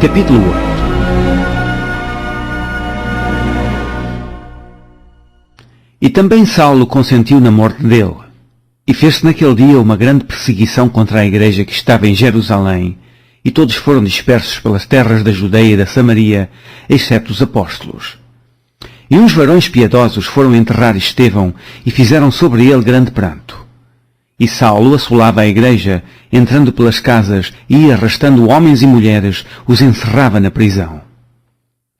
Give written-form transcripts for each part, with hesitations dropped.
Capítulo 8. E também Saulo consentiu na morte dele, e fez-se naquele dia uma grande perseguição contra a igreja que estava em Jerusalém, e todos foram dispersos pelas terras da Judeia e da Samaria, exceto os apóstolos. E uns varões piedosos foram enterrar Estevão, e fizeram sobre ele grande pranto. E Saulo assolava a igreja, entrando pelas casas e, arrastando homens e mulheres, os encerrava na prisão.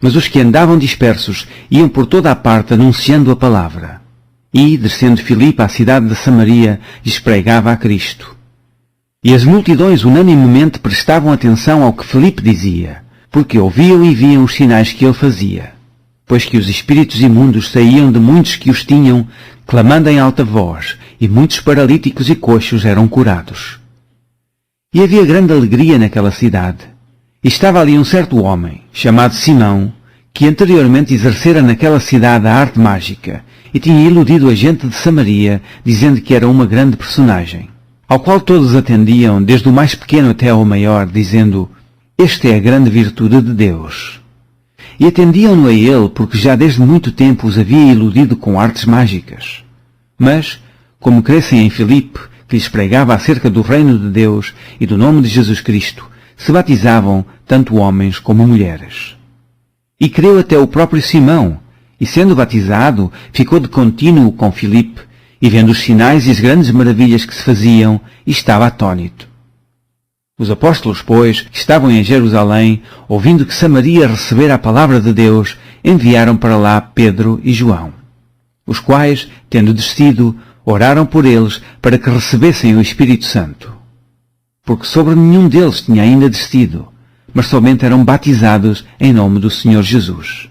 Mas os que andavam dispersos iam por toda a parte anunciando a palavra. E, descendo Filipe à cidade de Samaria, lhes pregava a Cristo. E as multidões unanimemente prestavam atenção ao que Filipe dizia, porque ouviam e viam os sinais que ele fazia, pois que os espíritos imundos saíam de muitos que os tinham, clamando em alta voz, e muitos paralíticos e coxos eram curados. E havia grande alegria naquela cidade. E estava ali um certo homem, chamado Simão, que anteriormente exercera naquela cidade a arte mágica, e tinha iludido a gente de Samaria, dizendo que era uma grande personagem, ao qual todos atendiam, desde o mais pequeno até ao maior, dizendo: "Esta é a grande virtude de Deus." E atendiam-no a ele, porque já desde muito tempo os havia iludido com artes mágicas. Mas, como crescem em Filipe, que lhes pregava acerca do reino de Deus e do nome de Jesus Cristo, se batizavam tanto homens como mulheres. E creu até o próprio Simão, e sendo batizado, ficou de contínuo com Filipe, e vendo os sinais e as grandes maravilhas que se faziam, estava atônito. Os apóstolos, pois, que estavam em Jerusalém, ouvindo que Samaria recebera a palavra de Deus, enviaram para lá Pedro e João, os quais, tendo descido, oraram por eles para que recebessem o Espírito Santo. Porque sobre nenhum deles tinha ainda descido, mas somente eram batizados em nome do Senhor Jesus.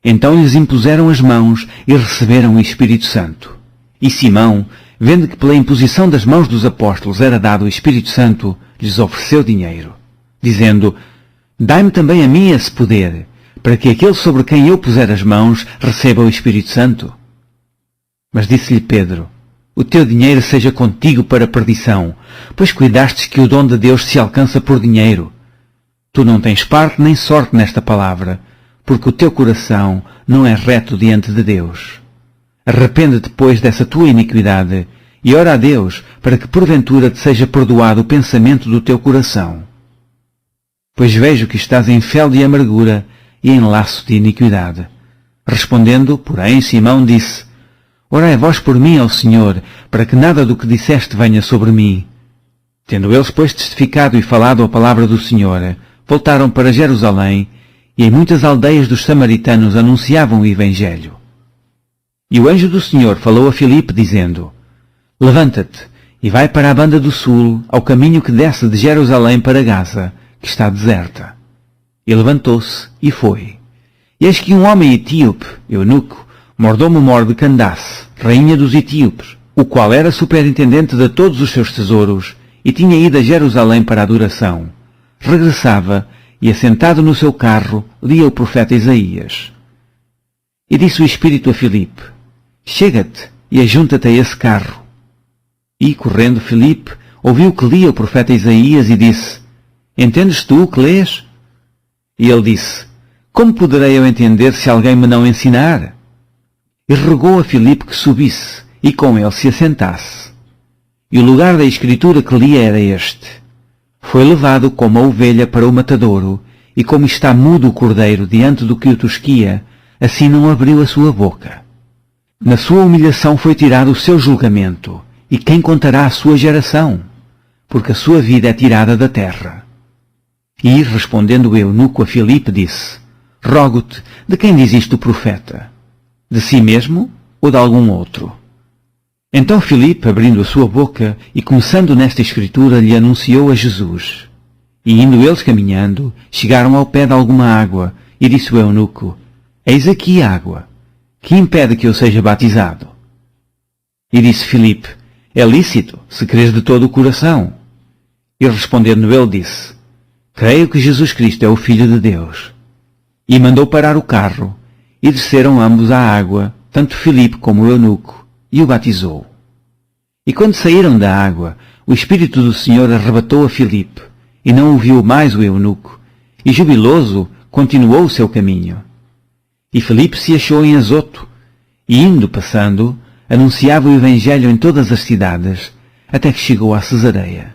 Então lhes impuseram as mãos e receberam o Espírito Santo. E Simão, vendo que pela imposição das mãos dos apóstolos era dado o Espírito Santo, lhes ofereceu dinheiro, dizendo: "Dai-me também a mim esse poder, para que aquele sobre quem eu puser as mãos receba o Espírito Santo." Mas disse-lhe Pedro: "O teu dinheiro seja contigo para perdição, pois cuidastes que o dom de Deus se alcança por dinheiro. Tu não tens parte nem sorte nesta palavra, porque o teu coração não é reto diante de Deus. Arrepende-te, pois, dessa tua iniquidade, e ora a Deus, para que porventura te seja perdoado o pensamento do teu coração. Pois vejo que estás em fel de amargura e em laço de iniquidade." Respondendo, porém, Simão disse: "Orai vós por mim ao Senhor, para que nada do que disseste venha sobre mim." Tendo eles, pois, testificado e falado a palavra do Senhor, voltaram para Jerusalém, e em muitas aldeias dos samaritanos anunciavam o Evangelho. E o anjo do Senhor falou a Filipe, dizendo: "Levanta-te, e vai para a banda do sul, ao caminho que desce de Jerusalém para Gaza, que está deserta." E levantou-se, e foi. E eis que um homem etíope, eunuco, mordomo-mor de Candace, rainha dos etíopes, o qual era superintendente de todos os seus tesouros, e tinha ido a Jerusalém para a adoração, regressava, e assentado no seu carro, lia o profeta Isaías. E disse o Espírito a Filipe: "Chega-te e ajunta-te a esse carro." E, correndo Filipe, ouviu que lia o profeta Isaías e disse: "Entendes tu o que lês?" E ele disse: "Como poderei eu entender se alguém me não ensinar?" E rogou a Filipe que subisse, e com ele se assentasse. E o lugar da escritura que lia era este: "Foi levado como a ovelha para o matadouro, e como está mudo o cordeiro diante do que o tosquia, assim não abriu a sua boca. Na sua humilhação foi tirado o seu julgamento, e quem contará a sua geração? Porque a sua vida é tirada da terra." E, respondendo o eunuco a Filipe, disse: "Rogo-te, de quem diz isto o profeta? De si mesmo ou de algum outro?" Então Filipe, abrindo a sua boca e começando nesta escritura, lhe anunciou a Jesus. E indo eles caminhando, chegaram ao pé de alguma água, e disse o eunuco: "Eis aqui água. Que impede que eu seja batizado?" E disse Filipe: "É lícito, se creres de todo o coração." E respondendo ele disse: "Creio que Jesus Cristo é o Filho de Deus." E mandou parar o carro, e desceram ambos à água, tanto Filipe como o eunuco, e o batizou. E quando saíram da água, o Espírito do Senhor arrebatou a Filipe, e não o viu mais o eunuco, e jubiloso continuou o seu caminho. E Filipe se achou em Azoto, e indo passando, anunciava o Evangelho em todas as cidades, até que chegou a Cesareia.